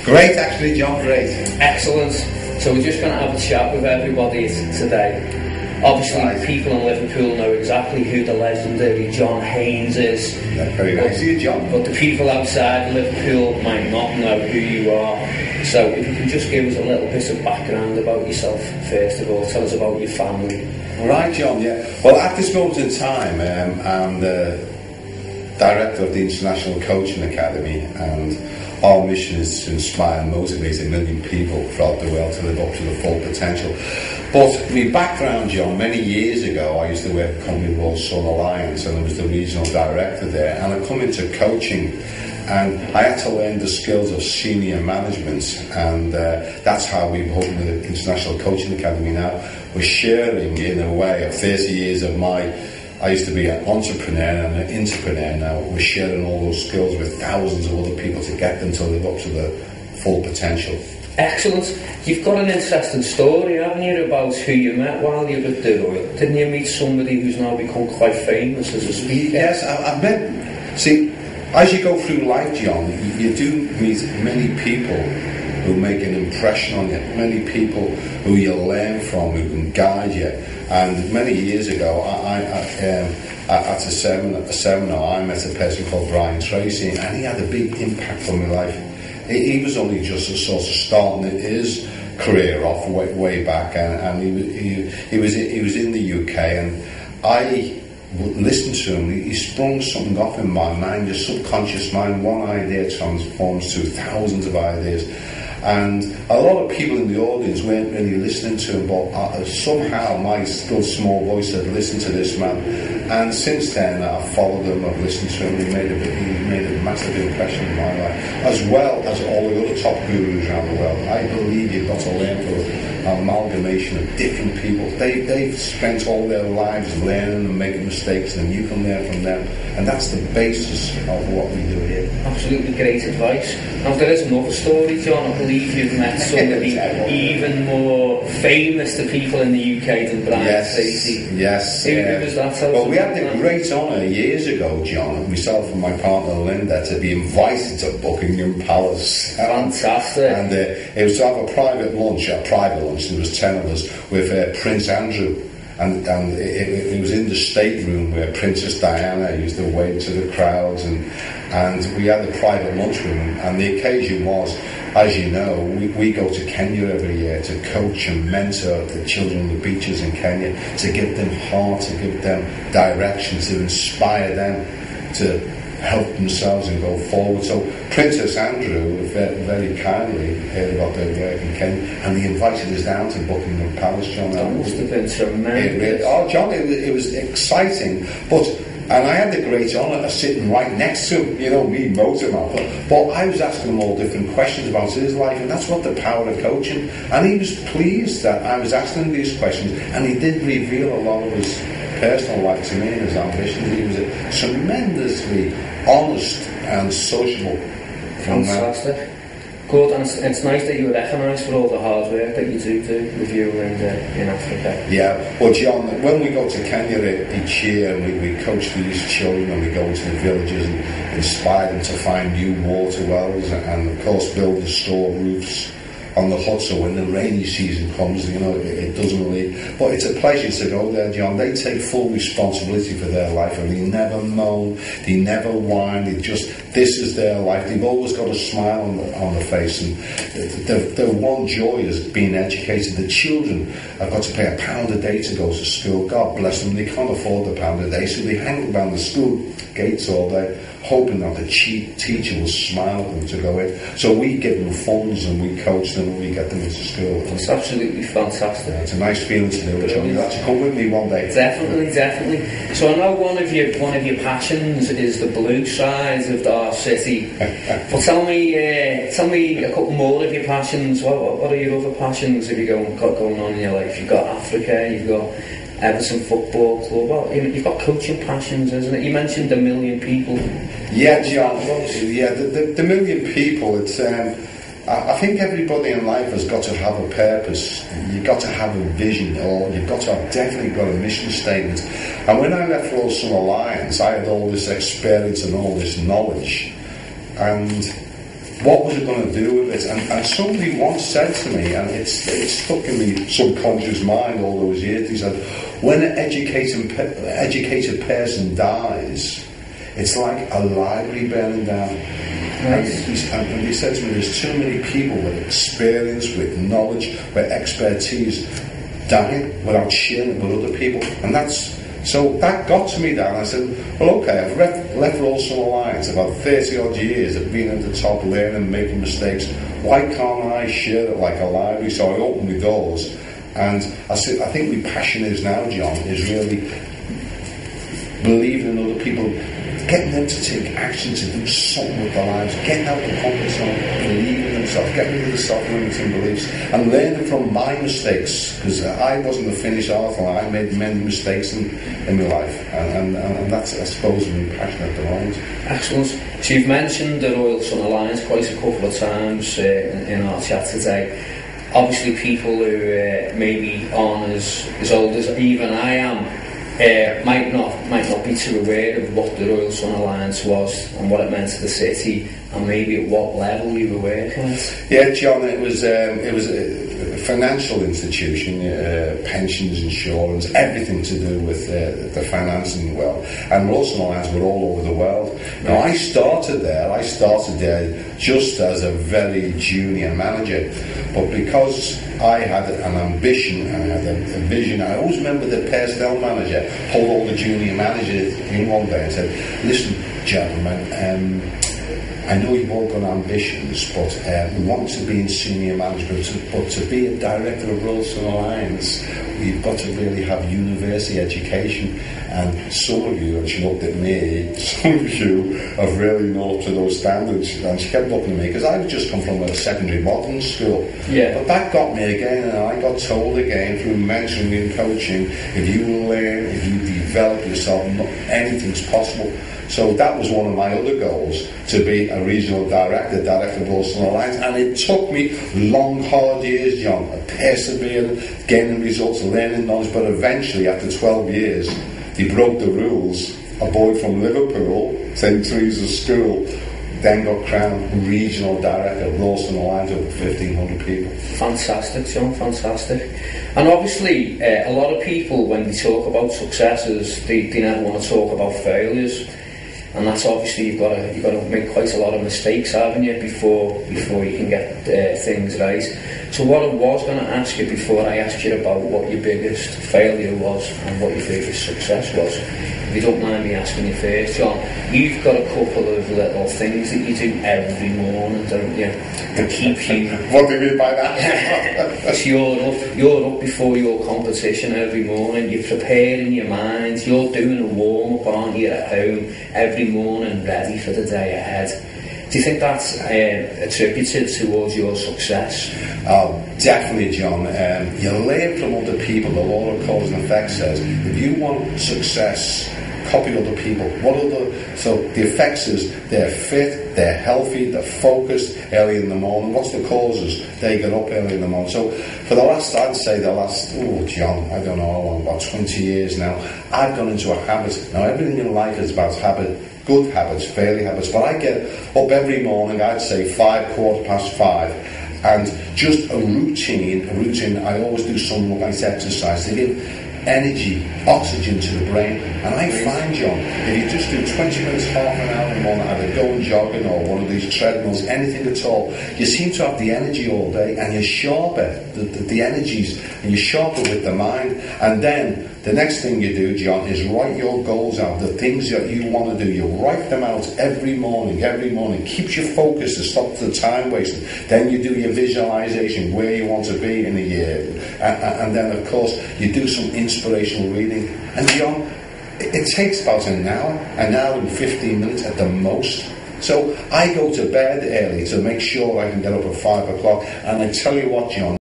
Great, actually, John, great. Excellent. So we're just going to have a chat with everybody today. Obviously, people in Liverpool know exactly who the legendary John Haynes is. Yeah, very nice of you, John. But the people outside Liverpool might not know who you are. So if you can just give us a little bit of background about yourself, first of all, tell us about your family. Right, John, yeah. Well, at this moment in time, I'm the director of the International Coaching Academy, and our mission is to inspire and motivate 1 million people throughout the world to live up to the full potential. But my background, John, many years ago, I used to work for a company called Sun Alliance, and I was the regional director there, and I come into coaching, and I had to learn the skills of senior management, and that's how we've opened the International Coaching Academy now. We're sharing, in a way, of 30 years of I used to be an entrepreneur and an entrepreneur. Now we're sharing all those skills with thousands of other people to get them to live up to the full potential. Excellent. You've got an interesting story, haven't you, about who you met while you were at the Royal? Didn't you meet somebody who's now become quite famous as a speaker? Yes, I've met... See, as you go through life, John, you do meet many people who make an impression on you, many people who you learn from, who can guide you. And many years ago, at a seminar, I met a person called Tracy, and he had a big impact on my life. He was only just sort of starting his career off way back, and he was in the UK, and I listened to him. He sprung something off in my mind, your subconscious mind. One idea transforms to thousands of ideas. And a lot of people in the audience weren't really listening to him, but somehow my still small voice had listened to this man. And since then, I've followed him, I've listened to him. He made a massive impression in my life, as well as all the other top gurus around the world. I believe you've got to learn from an amalgamation of different people. They've spent all their lives learning and making mistakes, and you can learn from them. And that's the basis of what we do here. Absolutely great advice. Now, there is another story, John. I believe you've met somebody even more famous to people in the UK than Tracy. Yes. Who was that? Well, we had the great honour years ago, John, myself and my partner Linda, to be invited to Buckingham Palace. Fantastic. And it was to have a private lunch, there was 10 of us, with Prince Andrew. And it was in the stateroom where Princess Diana used to wave to the crowds, and we had a private lunchroom, and the occasion was, as you know, we go to Kenya every year to coach and mentor the children on the beaches in Kenya, to give them heart, to give them direction, to inspire them to help themselves and go forward. So Princess Andrew very kindly heard about their work in Kenya, and he invited us down to Buckingham Palace, John. That must have been tremendous. John, it was exciting, and I had the great honour of sitting right next to him, me, motorman. But I was asking him all different questions about his life, and that's what the power of coaching. And he was pleased that I was asking him these questions, and he did reveal a lot of his personal life to me and his ambitions. He was a tremendously honest and sociable. Fantastic. Good, and it's nice that you were recognised for all the hard work that you do with you and in Africa. Yeah, well, John, when we go to Kenya each year, and we coach these children, and we go into the villages and inspire them to find new water wells, and of course build the store roofs on the hut, so when the rainy season comes, it doesn't leak. But it's a pleasure to go there, John. They take full responsibility for their life, and they never moan, they never whine, this is their life. They've always got a smile on their face, and their one joy is being educated. The children have got to pay £1 a day to go to school. God bless them, they can't afford the £1 a day, so they hang around the school gates all day, hoping that the teacher will smile at them to go in. So we give them funds, and we coach them, and we get them into school. It's absolutely fantastic. Yeah, it's a nice feeling to do it, John. You'll have to come with me one day. Definitely. So I know one of your passions is the blue side of our city. But tell me a couple more of your passions. What are your other passions have you got going on in your life? You've got Africa, you've got Everton Football Club. Well, you've got coaching passions, isn't it? You mentioned 1 million people. Yeah, John. Yeah, the 1 million people. It's. I think everybody in life has got to have a purpose. You've got to have a vision, or you've got to have definitely got a mission statement. And when I left Royal Alliance, I had all this experience and all this knowledge, and what was it going to do with it? And somebody once said to me, and it's stuck in my subconscious mind all those years, he said, when an educated person dies, it's like a library burning down. And he said to me, there's too many people with experience, with knowledge, with expertise dying without sharing it with other people. And so that got to me down. I said, well, okay, I've left Rolson Alliance about 30 odd years of being at the top, learning, making mistakes. Why can't I share it like a library? So I opened the doors, and I think my passion is now, John, is really believing in other people, getting them to take action, to do something with their lives, getting out of the comfort zone, believing in themselves, getting rid of the self-limiting beliefs, and learning from my mistakes, because I wasn't the finished article. I made many mistakes in my life, and that's, I suppose, my passion at the moment. Excellent. So you've mentioned the Royal Sun Alliance quite a couple of times in our chat today. Obviously, people who maybe aren't as old as even I am might not be too aware of what the Royal Sun Alliance was and what it meant to the city, and maybe at what level you were working at. Yeah, John, it was a financial institution, pensions, insurance, everything to do with the financing world. And Royal Sun Alliance were all over the world. Now, I started there just as a very junior manager, but because I had an ambition and I had a vision, I always remember the personnel manager pulled all the junior managers in one day and said, listen, gentlemen, I know you've all got ambitions, but we want to be in senior management, but to be a director of Royal Sun Alliance, you've got to really have university education. And some of you, and she looked at me, some of you have really not up to those standards. And she kept looking at me, because I had just come from a secondary modelling school. Yeah. But that got me again, and I got told again through mentoring and coaching, if you learn, if you develop yourself, anything's possible. So that was one of my other goals, to be a regional director of Royal Sun Alliance. And it took me long, hard years, John, persevering, gaining results, learning knowledge. But eventually, after 12 years, he broke the rules. A boy from Liverpool, St. Teresa's School, then got crowned regional director of Royal Sun Alliance, over 1,500 people. Fantastic, John, fantastic. And obviously, a lot of people, when they talk about successes, they never want to talk about failures. And that's obviously you've got to make quite a lot of mistakes, haven't you, before you can get things right. So what I was going to ask you before I asked you about what your biggest failure was and what your biggest success was, if you don't mind me asking you first, John, you've got a couple of little things that you do every morning, don't you, to keep you... What do you mean by that? So you're up before your competition every morning, you're preparing your mind, you're doing a warm-up, aren't you, at home every morning, ready for the day ahead. Do you think that's attributed towards your success? Oh, definitely, John. You learn from other people. The law of cause and effect says, if you want success, copy other people. So the effects is they're fit, they're healthy, they're focused early in the morning. What's the causes? They get up early in the morning. So for John, I don't know how long, about 20 years now, I've gone into a habit. Now, everything in life is about habit. Good habits, failure habits, but I get up every morning, I'd say 5:15, and just a routine, I always do some nice exercise to give energy, oxygen to the brain. And I find, John, if you just do 20 minutes, half an hour in the morning, either going jogging or one of these treadmills, anything at all, you seem to have the energy all day, and you're sharper, the energies, and you're sharper with the mind. And then the next thing you do, John, is write your goals out, the things that you want to do. You write them out every morning. Keeps you focused to stop the time wasting. Then you do your visualization, where you want to be in a year. And then, of course, you do some inspirational reading. And, John, it takes about an hour and 15 minutes at the most. So I go to bed early to make sure I can get up at 5 o'clock. And I tell you what, John,